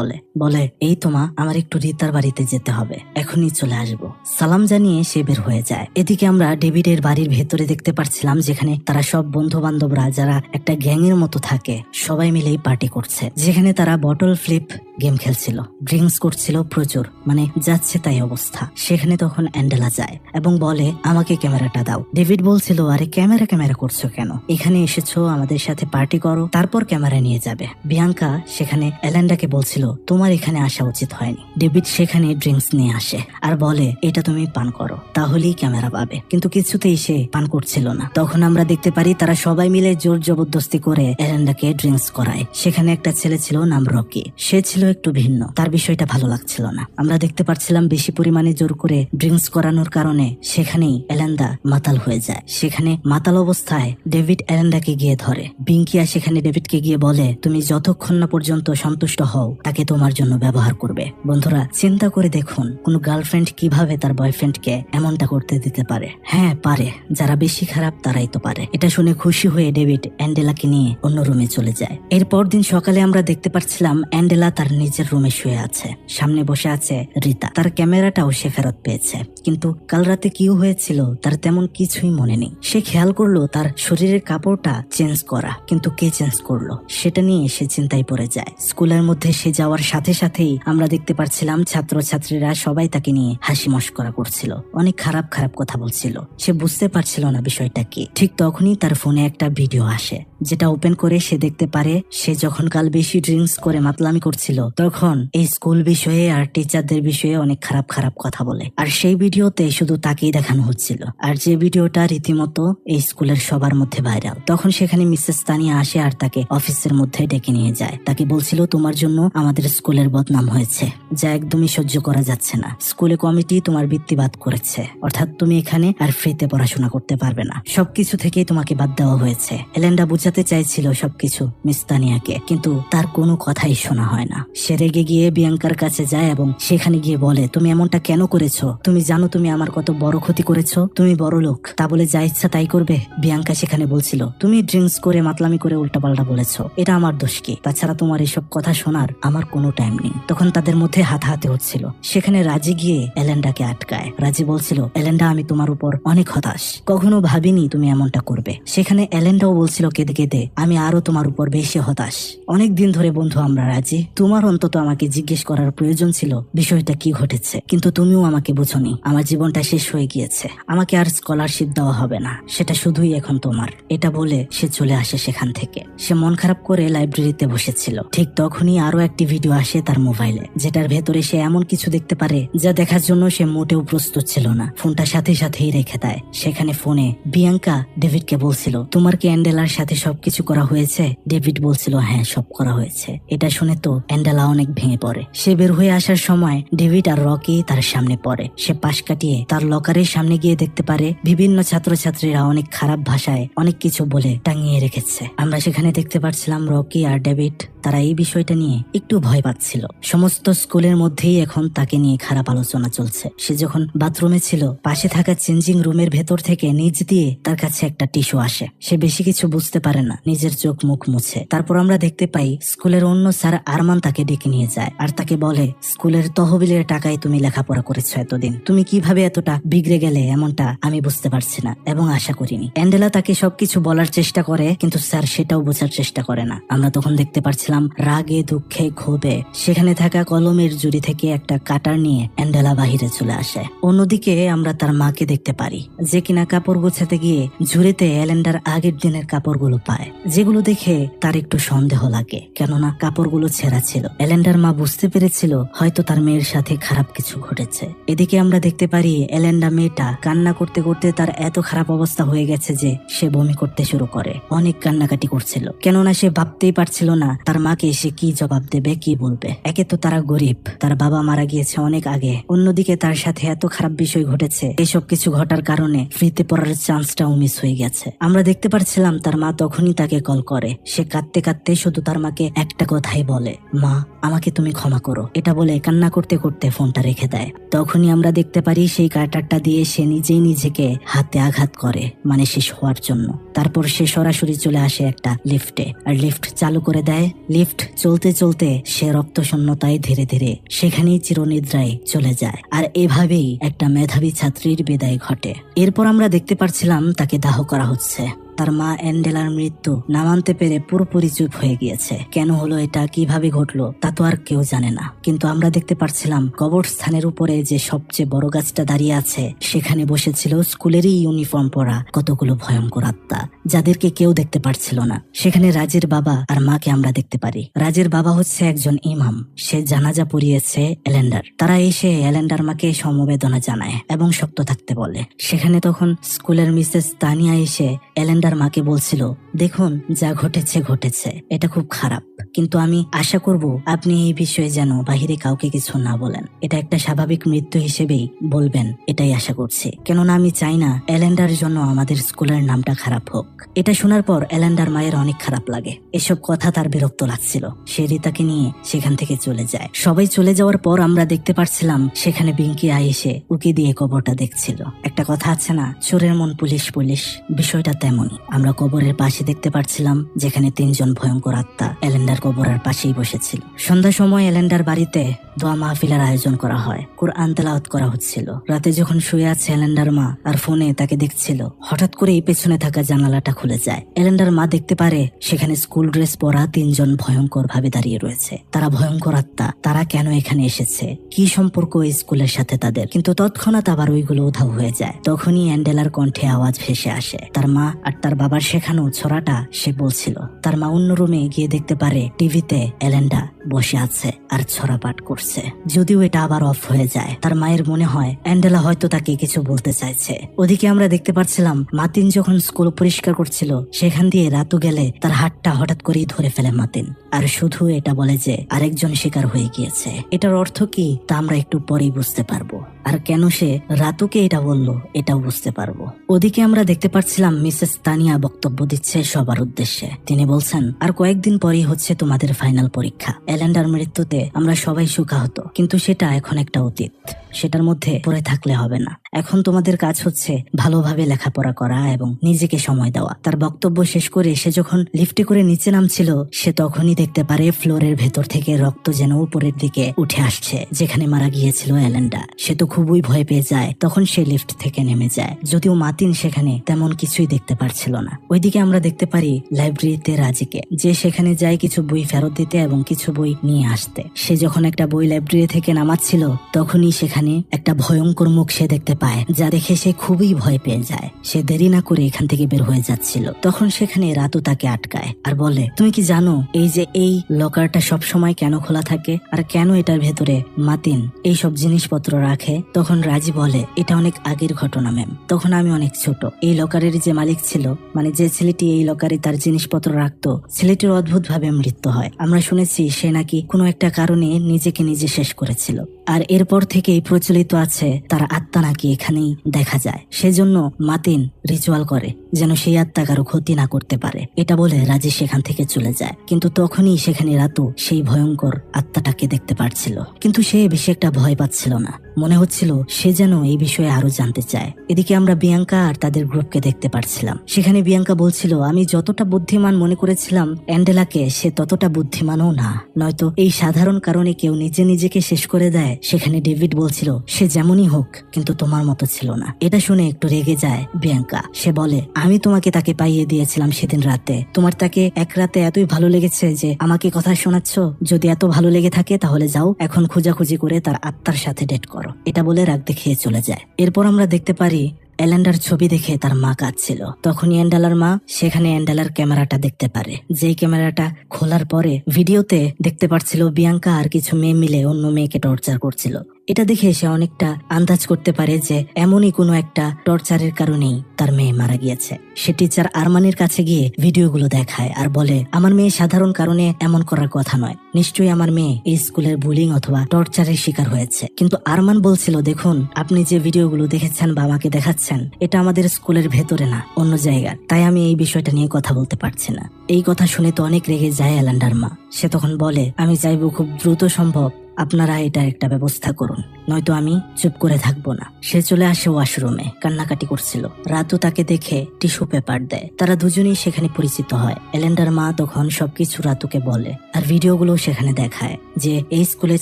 বলে এই তো মা, আমার একটু রিতার বাড়িতে যেতে হবে, এখনই চলে আসবো। সালাম জানিয়ে সে বের হয়ে যায়। এদিকে আমরা ডেভিডের বাড়ির ভেতরে দেখতে পাচ্ছিলাম, যেখানে তারা সব বন্ধু বান্ধবরা যারা একটা গ্যাংয়ের মতো থাকে সবাই মিলেই পার্টি করছে, যেখানে তারা বটল ফ্লিপ গেম খেলছিল, ড্রিঙ্কস করছিল প্রচুর, মানে যাচ্ছে তাই অবস্থা। সেখানে তখন অ্যান্ডেলা যায় এবং বলে, আমাকে ক্যামেরাটা দাও। ডেভিড বলছিল, আরে ক্যামেরা করছো কেন? এখানে এসেছো আমাদের সাথে পার্টি করো, তারপর ক্যামেরা নিয়ে যাবে। বিয়াঙ্কা সেখানে এলেন্ডাকে বলছিল, তোমার এখানে আসা উচিত হয়নি। ডেভিড সেখানে ড্রিঙ্কস নিয়ে আসে আর বলে, এটা তুমি পান করো, তাহলেই ক্যামেরা পাবে। কিন্তু কিছুতেই সে পান করছিল না। তখন আমরা দেখতে পারি তারা সবাই মিলে জোর জবরদস্তি করে এলেন্ডাকে ড্রিঙ্কস করায়। সেখানে একটা ছেলে ছিল, নাম রকি। সে ছিল একটু ভিন্ন, তার বিষয়টা ভালো লাগছিল না। আমরা দেখতে পাচ্ছিলাম বেশি পরিমাণে জোর করে ড্রিঙ্কস করানোর কারণে সেখানেই এলেন্ডা মাতাল হয়ে যায়। সেখানে মাতাল অবস্থায় ডেভিড এলেন্ডাকে গিয়ে ধরে। বিঙ্কিয়া সেখানে ডেভিডকে গিয়ে বলে, তুমি যতক্ষণ না পর্যন্ত সন্তুষ্ট হও তাকে তোমার জন্য ব্যবহার করবে। বন্ধুরা চিন্তা করে দেখুন, কোন গার্লফ্রেন্ড কিভাবে তার বয়ফ্রেন্ডকে এমনটা করতে দিতে পারে? হ্যাঁ পারে, যারা বেশি খারাপ তারাই তো পারে। এটা শুনে খুশি হয়ে ডেভিড অ্যান্ডেলাকে নিয়ে অন্য রুমে চলে যায়। এরপর দিন সকালে আমরা দেখতে পাচ্ছিলাম অ্যান্ডেলা তার নিজের রুমে শুয়ে আছে, সামনে বসে আছে রিতা। তার ক্যামেরাটাও সে ফেরত পেয়েছে, কিন্তু কাল রাতে কি হয়েছিল তার তেমন কিছুই মনে নেই। সে খেয়াল করলো তার শরীরের কাপড়টা চেঞ্জ করা, কিন্তু কে চেঞ্জ করলো সেটা নিয়ে সে চিন্তায় পড়ে যায়। স্কুলের মধ্যে সে যাওয়ার সাথে সাথেই আমরা দেখতে পাচ্ছিলাম ছাত্রছাত্রীরা সবাই তাকে নিয়ে হাসি মশকরা করছিল, অনেক খারাপ খারাপ কথা বলছিল। সে বুঝতে পারছিল না বিষয়টা কি। ঠিক তখনই তার ফোনে একটা ভিডিও আসে, যেটা ওপেন করে সে দেখতে পারে সে যখন কাল বেশি ড্রিঙ্কস করে মাতলামি করছিল তখন এই স্কুল বিষয়ে আর টিচারদের বিষয়ে অনেক খারাপ খারাপ কথা বলে। আর সেই ভিডিওতে শুধু তাকেই দেখানো হচ্ছিল, আর যে ভিডিওটা রীতিমতো এই স্কুলের সবার মধ্যে ভাইরাল। তখন সেখানে মিসেস তানিয়া আসে আর তাকে অফিসের মধ্যে ডেকে নিয়ে যায়। তাকে বলছিল, তোমার জন্য আমাদের স্কুলের বদনাম হয়েছে, যা একদমই সহ্য করা যাচ্ছে না। স্কুলে কমিটি তোমার বৃত্তি বাদ করেছে, অর্থাৎ তুমি এখানে আর ফ্রিতে পড়াশোনা করতে পারবে না, সবকিছু থেকেই তোমাকে বাদ দেওয়া হয়েছে। এলেন্ডা বুঝাতে চাইছিল সবকিছু মিস তানিয়াকে, কিন্তু তার কোনো কথাই শোনা হয় না। সে রেগে গিয়ে বিয়াঙ্কার কাছে যায় এবং সেখানে গিয়ে বলে, তুমি এমনটা কেন করেছো? তুমি জানো তুমি আমার কত বড় ক্ষতি করেছো? তুমি বড় লোক, তা বলে যা ইচ্ছা তাই করবে? বিয়াঙ্কা সেখানে বলছিল, তুমি ড্রিঙ্কস করে মাতলামি করে উল্টাপাল্টা বলেছো, এটা আমার দোষ কি? তাছাড়া তোমার এসব কথা শোনার আমার কোনো টাইম নেই। তখন তাদের মধ্যে হাতাহাতি হচ্ছিল। সেখানে রাজি গিয়ে এলেন্ডাকে আটকায়। রাজি বলছিল, এলেন্ডা আমি তোমার উপর অনেক হতাশ, কখনো ভাবিনি তুমি এমনটা করবে। সেখানে এলেন্ডাও বলছিল কেঁদে কেঁদে, আমি আরো তোমার উপর বেশি হতাশ। অনেক দিন ধরে বন্ধু আমরা রাজি, তোমার অন্তত আমাকে জিজ্ঞেস করার প্রয়োজন ছিল বিষয়টা কি ঘটেছে, কিন্তু তুমিও আমাকে বুঝোনি। আমার জীবনটা শেষ হয়ে গিয়েছে, আমাকে আর স্কলারশিপ দেওয়া হবে না, সেটা শুধুই এখন তোমার। এটা বলে সে চলে আসে সেখান থেকে। সে মন খারাপ করে লাইব্রেরিতে বসেছিল। ঠিক তখনই আরো একটি ভিডিও আসে তার মোবাইলে, যেটার ভেতরে সে এমন কিছু দেখতে পারে যা দেখার জন্য সে মোটেও প্রস্তুত ছিল না। ফোনটা সাথে সাথেই রেখে দেয়। সেখানে ফোনে বিয়াঙ্কা ডেভিডকে বলছিল, তোমার কি অ্যান্ডেলার সাথে সবকিছু করা হয়েছে? ডেভিড বলছিল, হ্যাঁ সব করা হয়েছে। এটা শুনে তো অ্যান্ডেলা অনেক ভেঙে পড়ে। সে বের হয়ে আসার সময় ডেভিড আর রকি তার সামনে পড়ে। সে পাশ কাটিয়ে তার লকারের সামনে গিয়ে দেখতে পারে বিভিন্ন ছাত্রছাত্রীরা অনেক খারাপ ভাষায় অনেক কিছু বলে টাঙিয়ে রেখেছে। আমরা সেখানে দেখতে পাচ্ছিলাম রকি আর ডেভিড তারা এই বিষয়টা নিয়ে একটু ভয় পাচ্ছিল। সমস্ত স্কুলের মধ্যেই এখন তাকে নিয়ে খারাপ আলোচনা চলছে। সে যখন বাথরুমে ছিল, পাশে থাকা চেঞ্জিং রুমের ভেতর থেকে নিচ দিয়ে তার কাছে একটা টিস্যু আসে। সে বেশি কিছু বুঝতে পারে না, নিজের চোখ মুখ মুছে। তারপর আমরা দেখতে পাই স্কুলের অন্য স্যার আরমান তাকে ডেকে নিয়ে যায় আর তাকে বলে, স্কুলের তহবিলের টাকায় তুমি লেখাপড়া করেছো এতদিন, তুমি কিভাবে এতটা বিগড়ে গেলে এমনটা আমি বুঝতে পারছি না এবং আশা করিনি। অ্যান্ডেলা তাকে সবকিছু বলার চেষ্টা করে, কিন্তু স্যার সেটাও বোঝার চেষ্টা করে না। আমরা তখন দেখতে পারছিলাম পারছিলাম রাগে দুঃখে ক্ষোভে সেখানে থাকা কলমের জুড়ি থেকে একটা কাটার নিয়ে অ্যান্ডেলা বাহিরে চলে আসে। অন্যদিকে আমরা তার মাকে দেখতে পারি, যে কিনা কাপড় গোছাতে গিয়ে ঝুড়িতে এলেন্ডার আগের দিনের কাপড়গুলো পায়, যেগুলো দেখে তার একটু সন্দেহ লাগে, কেননা কাপড়গুলো ছেঁড়া ছিল। এলেন্ডার মা বুঝতে পেরেছিল হয়তো তার মেয়ের সাথে খারাপ কিছু ঘটেছে। এদিকে আমরা দেখতে পারি এলেন্ডা মেয়েটা কান্না করতে করতে তার এত খারাপ অবস্থা হয়ে গেছে যে সে বমি করতে শুরু করে। অনেক কান্নাকাটি করছিল, কেননা সে ভাবতেই পারছিল না তার মাকে এসে কি জবাব দেবে, কি বলবে। একে তো তারা গরিব, তার বাবা মারা গিয়েছে অনেক আগে, অন্যদিকে তার সাথে এত খারাপ বিষয় ঘটেছে। এসব কিছু ঘটার কারণে ফ্রিতে পড়ার চান্সটাও মিস হয়ে গেছে। আমরা দেখতে পারছিলাম তার মা তখনই তাকে কল করে। সে কাঁদতে কাঁদতে শুধু তার মাকে একটা কথাই বলে, মা আমাকে তুমি ক্ষমা করো। এটা বলে কান্না করতে করতে ফোনটা রেখে দেয়। তখনই আমরা দেখতে পারি সেই কাটারটা দিয়ে সে নিজেই নিজেকে হাতে আঘাত করে, মানে শেষ হওয়ার জন্য। তারপর সে সরাসরি চলে আসে একটা লিফটে, আর লিফট চালু করে দেয়। লিফট চলতে চলতে সে রক্ত শূন্যতায় ধীরে ধীরে সেখানেই চিরনিদ্রায় চলে যায়। আর এভাবেই একটা মেধাবী ছাত্রীর বিদায় ঘটে। এরপর আমরা দেখতে পারছিলাম তাকে দাহ করা হচ্ছে। তার মা অ্যান্ডেলার মৃত্যু না মানতে পেরে পুরোপুরি চুপ হয়ে গিয়েছে। কেন হলো এটা, কিভাবে ঘটলো, তা তো আর কেউ জানে না। কিন্তু আমরা দেখতে পারছিলাম কবরস্থানের উপরে যে সবচেয়ে বড় গাছটা দাঁড়িয়ে আছে, সেখানে বসেছিল স্কুলেরই ইউনিফর্ম পরা কতগুলো ভয়ঙ্কর আত্মা, যাদেরকে কেউ দেখতে পারছিল না। সেখানে রাজের বাবা আর মাকে আমরা দেখতে পারি। রাজের বাবা হচ্ছে একজন ইমাম, সে জানাজা পড়িয়েছে এলেন্ডার। তারা এসে এলেন্ডার মাকে সমবেদনা জানায় এবং শক্ত থাকতে বলে। সেখানে তখন স্কুলের মিসেস তানিয়া এসে এলেন্ডার মাকে বলছিল, দেখুন যা ঘটেছে ঘটেছে, এটা খুব খারাপ, কিন্তু আমি আশা করব আপনি এই বিষয়ে যেন বাহিরে কাউকে কিছু না বলেন। এটা একটা স্বাভাবিক মৃত্যু হিসেবেই বলবেন, এটাই আশা করছি, কেননা আমি চাই না এলেন্ডার জন্য আমাদের স্কুলের নামটা খারাপ হোক। এটা শোনার পর এলেন্ডার মায়ের অনেক খারাপ লাগে। এসব কথা তার বিরক্ত লাগছিল। সে রিতাকে নিয়ে সেখান থেকে চলে যায়। সবাই চলে যাওয়ার পর আমরা দেখতে পারছিলাম সেখানে বিঙ্কি এসে উকি দিয়ে কবরটা দেখছিল। একটা কথা আছে না, চোরের মন পুলিশ পুলিশ, বিষয়টা তেমনই। আমরা কবরের পাশে দেখতে পারছিলাম যেখানে 3 জন ভয়ঙ্কর আত্মা এলেন্ডার কবরের পাশেই বসেছিল। সন্ধ্যার সময় এলেন্ডার বাড়িতে দোয়া মাহফিলের আয়োজন করা হয়। কুরআন তেলাওয়াত করা হচ্ছিল। রাতে যখন শুয়ে আছে এলেন্ডার মা আর ফোনে তাকে দেখছিল, হঠাৎ করে এই পেছনে থাকা জানালাটা খুলে যায়। এলেন্ডার মা দেখতে পারে সেখানে স্কুল ড্রেস পরা 3 জন ভয়ঙ্কর ভাবে দাঁড়িয়ে রয়েছে। তারা ভয়ঙ্কর আত্মা। তারা কেন এখানে এসেছে, কি সম্পর্ক এই স্কুলের সাথে তাদের? কিন্তু তৎক্ষণাৎ আবার ওইগুলো উধাও হয়ে যায়। তখনই অ্যান্ডেলার কণ্ঠে আওয়াজ ভেসে আসে। তার মা আর তার বাবার শেখানো ছড়াটা সে বলছিল। তার মা অন্য রুমে গিয়ে দেখতে পারে টিভিতে এলেন্ডা বসে আছে আর ছড়া পাঠ করছে। যদিও এটা আবার অফ হয়ে যায়। তার মায়ের মনে হয় অ্যান্ডেলা হয়তো তাকে কিছু বলতে চাইছে। ওদিকে আমরা দেখতে পাচ্ছিলাম মাতিন যখন স্কুল পরিষ্কার করছিল, সেখান দিয়ে রাতু গেলে তার হাতটা হঠাৎ করেই ধরে ফেলে মাতিন, আর শুধু এটা বলে যে আরেকজন শিকার হয়ে গিয়েছে। এটার অর্থ কি তা আমরা একটু পরেই বুঝতে পারবো, আর কেন সে রাতুকে এটা বললো এটাও বুঝতে পারবো। ওদিকে আমরা দেখতে পাচ্ছিলাম মিসেস তানিয়া বক্তব্য দিচ্ছে সবার উদ্দেশ্যে। তিনি বলছেন, আর কয়েকদিন পরেই হচ্ছে তোমাদের ফাইনাল পরীক্ষা। এলেন্ডার মৃত্যুতে আমরা সবাই শোকাহত, কিন্তু সেটা এখন একটা অতীত। সেটার মধ্যে পড়ে থাকলে হবে না। এখন তোমাদের কাজ হচ্ছে ভালোভাবে লেখাপড়া করা এবং নিজেকে সময় দেওয়া। তার বক্তব্য শেষ করে সে যখন লিফটে করে নিচে নামছিল, সে তখনই দেখতে পারে ফ্লোরের ভেতর থেকে রক্ত যেন উপরের দিকে উঠে আসছে, যেখানে মারা গিয়েছিল এলেন্ডা। সে তো খুবই ভয় পেয়ে যায়। তখন সে লিফট থেকে নেমে যায়, যদিও মাতিন সেখানে তেমন কিছুই দেখতে পারছিল না। ওইদিকে আমরা দেখতে পারি লাইব্রেরিতে রাজিকে, যে সেখানে যায় কিছু বই ফেরত দিতে এবং কিছু বই নিয়ে আসতে। সে যখন একটা বই লাইব্রেরি থেকে নামাচ্ছিল, তখনই সেখানে একটা ভয়ঙ্কর মুখ সে দেখতে পায়, যা দেখে সে খুবই ভয় পেয়ে যায়। সে দেরি না করে এখান থেকে বের হয়ে যাচ্ছিল। তখন সেখানে রাতু তাকে আটকায় আর বলে, তুমি কি জানো এই যে এই লকারটা সব সময় কেন খোলা থাকে, আর কেন এটার ভেতরে মাতিন এই সব জিনিসপত্র রাখে? তখন রাজি বলে, এটা অনেক আগের ঘটনা ম্যাম, তখন আমি অনেক ছোট। এই লকারের যে মালিক ছিল, মানে যে ছেলেটি এই লকারে তার জিনিসপত্র রাখতো, ছেলেটির অদ্ভুত ভাবে মৃত্যু হয়। আমরা শুনেছি সে নাকি কোনো একটা কারণে নিজেকে নিজে শেষ করেছিল, আর এরপর থেকেই প্রচলিত আছে তার আত্মা নাকি এখানেই দেখা যায়। সেজন্য মাতিন রিচুয়াল করে যেন সেই আত্মা কারো ক্ষতি না করতে পারে। এটা বলে রাজি সেখান থেকে চলে যায়। কিন্তু তখনই সেখানে রাতু সেই ভয়ঙ্কর আত্মাটাকে দেখতে পারছিল, কিন্তু সে বেশি একটা ভয় পাচ্ছিল না। মনে হচ্ছিল সে যেন এই বিষয়ে আরো জানতে চায়। এদিকে আমরা বিয়াঙ্কা আর তাদের গ্রুপকে দেখতে পারছিলাম। সেখানে বিয়াঙ্কা বলছিল, আমি যতটা বুদ্ধিমান মনে করেছিলাম অ্যান্ডেলাকে, সে ততটা বুদ্ধিমানও না। নয়তো এই সাধারণ কারণে কেউ নিজে নিজেকে শেষ করে দেয়? যায় সেখানে ডেভিড বলছিল সে যেমনই হোক কিন্তু তোমার মতো ছিল না। এটা শুনে একটু রেগে যায় বিয়াঙ্কা। সে বলে আমি তোমাকে তাকে পাইয়ে দিয়েছিলাম সেদিন রাতে, তোমার তাকে এক রাতে এতই ভালো লেগেছে যে আমাকে কথা শোনাচ্ছ। যদি এত ভালো লেগে থাকে তাহলে যাও এখন খোঁজাখুঁজি করে তার আত্মার সাথে ডেট করো। এটা বলে রাগ দেখিয়ে চলে যায়। এরপর আমরা দেখতে পারি এলেন্ডার ছবি দেখে তার মা কাঁদছিল। তখনই অ্যান্ডেলার মা সেখানে অ্যান্ডেলার ক্যামেরাটা দেখতে পারে। যেই ক্যামেরাটা খোলার পরে ভিডিওতে দেখতে পাচ্ছিল বিয়াঙ্কা আর কিছু মেয়ে মিলে অন্য মেয়েকে টর্চার করছিল। এটা দেখে সে অনেকটা আন্দাজ করতে পারে যে এমনই কোনো একটা টর্চারের কারণেই তার মেয়ে মারা গিয়েছে। সে টিচার আরমানের কাছে গিয়ে ভিডিওগুলো দেখায় আর বলে আমার মেয়ে সাধারণ কারণে এমন করার কথা নয়, নিশ্চয়ই আমার মেয়ে এই স্কুলের বুলিং অথবা টর্চারের শিকার হয়েছে। কিন্তু আরমান বলছিল দেখুন আপনি যে ভিডিওগুলো দেখেছেন বা আমাকে দেখাচ্ছেন এটা আমাদের স্কুলের ভেতরে না, অন্য জায়গার, তাই আমি এই বিষয়টা নিয়ে কথা বলতে পারছি না। এই কথা শুনে তো অনেক রেগে যায় এলেন্ডার মা। সে তখন বলে আমি চাইবো খুব দ্রুত সম্ভব আপনারা এটার একটা ব্যবস্থা করুন, নয়তো আমি চুপ করে থাকবো না। সে চলে আসে ওয়াশরুমে, কান্নাকাটি করছিল। রাতু তাকে দেখে টিস্যু পেপার দেয়। তারা দুজনেই সেখানে পরিচিত হয়। এলেন্ডার মা তখন সবকিছু রাতুকে বলে আর ভিডিওগুলো সেখানে দেখায় যে এই স্কুলের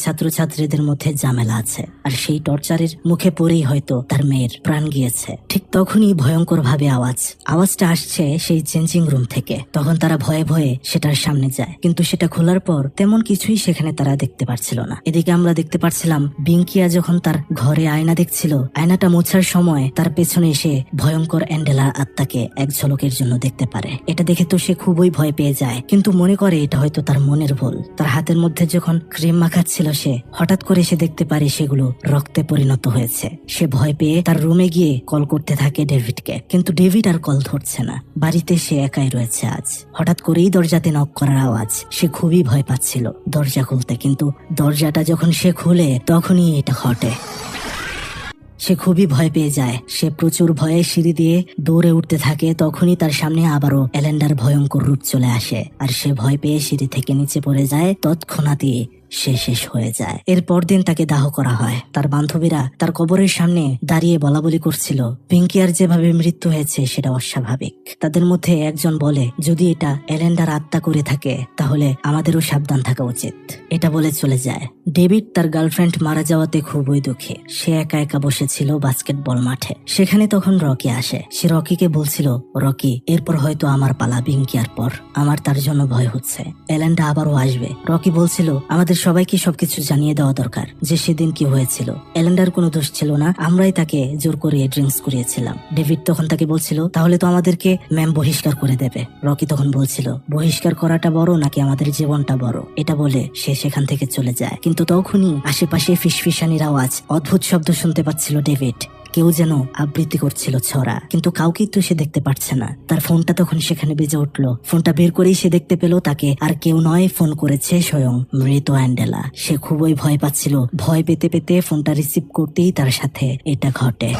ছাত্রছাত্রীদের মধ্যে ঝামেলা আছে আর সেই টর্চারের মুখে পড়েই হয়তো তার মেয়ের প্রাণ গিয়েছে। ঠিক তখনই ভয়ঙ্কর ভাবে আওয়াজটা আসছে সেই চেঞ্জিং রুম থেকে। তখন তারা ভয়ে ভয়ে সেটার সামনে যায়, কিন্তু সেটা খোলার পর তেমন কিছুই সেখানে তারা দেখতে পারছিল না। এদিকে আমরা দেখতে পাচ্ছিলাম বিঙ্কিয়া যখন তার ঘরে আয়না দেখছিল, আয়নাটা মোছার সময় তার পেছনে এসে ভয়ঙ্কর অ্যান্ডেলার আত্মাকে এক ঝলকের জন্য দেখতে পারে। এটা দেখে তো সে খুবই ভয় পেয়ে যায়, কিন্তু মনে করে এটা হয়তো তার মনের ভুল। তার হাতের মধ্যে যখন ক্রিম মাখাচ্ছিল সে হঠাৎ করে সে দেখতে পারে সেগুলো রক্তে পরিণত হয়েছে। সে ভয় পেয়ে তার রুমে গিয়ে কল করতে থাকে ডেভিডকে, কিন্তু ডেভিড আর কল ধরছে না। বাড়িতে সে একাই রয়েছে আজ। হঠাৎ করেই দরজাতে নক করার আওয়াজ। সে খুবই ভয় পাচ্ছিল দরজা খুলতে, কিন্তু দরজাটা যখন সে খুলে তখনই এটা ঘটে। সে খুবই ভয় পেয়ে যায়। সে প্রচুর ভয়ে সিঁড়ি দিয়ে দৌড়ে উঠতে থাকে। তখনই তার সামনে আবারও এলেন্ডার ভয়ঙ্কর রূপ চলে আসে আর সে ভয় পেয়ে সিঁড়ি থেকে নিচে পড়ে যায়। তৎক্ষণাৎই সে শেষ হয়ে যায়। এর পরদিন তাকে দাহ করা হয়। তার বান্ধবীরা তার কবরের সামনে দাঁড়িয়ে বলাবলি করছিল পিঙ্কিয়ার যেভাবে মৃত্যু হয়েছে সেটা অস্বাভাবিক। তাদের মধ্যে একজন বলে যদি এটা এলেন্ডার আত্মা করে থাকে তাহলে আমাদেরও সাবধান থাকা উচিত। এটা বলে চলে যায়। ডেভিড তার গার্লফ্রেন্ড মারা যাওয়াতে খুবই দুঃখী। সে একা একা বসেছিল বাস্কেটবল মাঠে। সেখানে তখন রকি আসে। সে রকিকে বলছিল রকি এরপর হয়তো আমার পালা, পিঙ্কিয়ার পর আমার তার জন্য ভয় হচ্ছে, এলেন্ডা আবারও আসবে। রকি বলছিল আমাদের সবাইকে সবকিছু জানিয়ে দেওয়া দরকার যে সেদিন কি হয়েছিল। এলেন্ডার কোনো দোষ ছিল না, আমরাই তাকে জোর করে ড্রিঙ্কস করিয়েছিলাম। ডেভিড তখন তাকে বলছিল তাহলে তো আমাদেরকে ম্যাম বহিষ্কার করে দেবে। রকি তখন বলছিল বহিষ্কার করাটা বড় নাকি আমাদের জীবনটা বড়। এটা বলে সে সেখান থেকে চলে যায়। কিন্তু তখনই আশেপাশে ফিসফিসানির আওয়াজ, অদ্ভুত শব্দ শুনতে পাচ্ছিল ডেভিড। কেউ যেন আবৃত্তি করছিল ছড়া, কিন্তু কাউকেই তো সে দেখতে পাচ্ছে না। তার ফোনটা তখন সেখানে বেজে উঠলো। ফোনটা বের করেই সে দেখতে পেল তাকে আর কেউ নয়, ফোন করেছে স্বয়ং মৃত অ্যান্ডেলা। সে খুবই ভয় পাচ্ছিল। ভয় পেতে পেতে ফোনটা রিসিভ করতেই তার সাথে এটা ঘটে।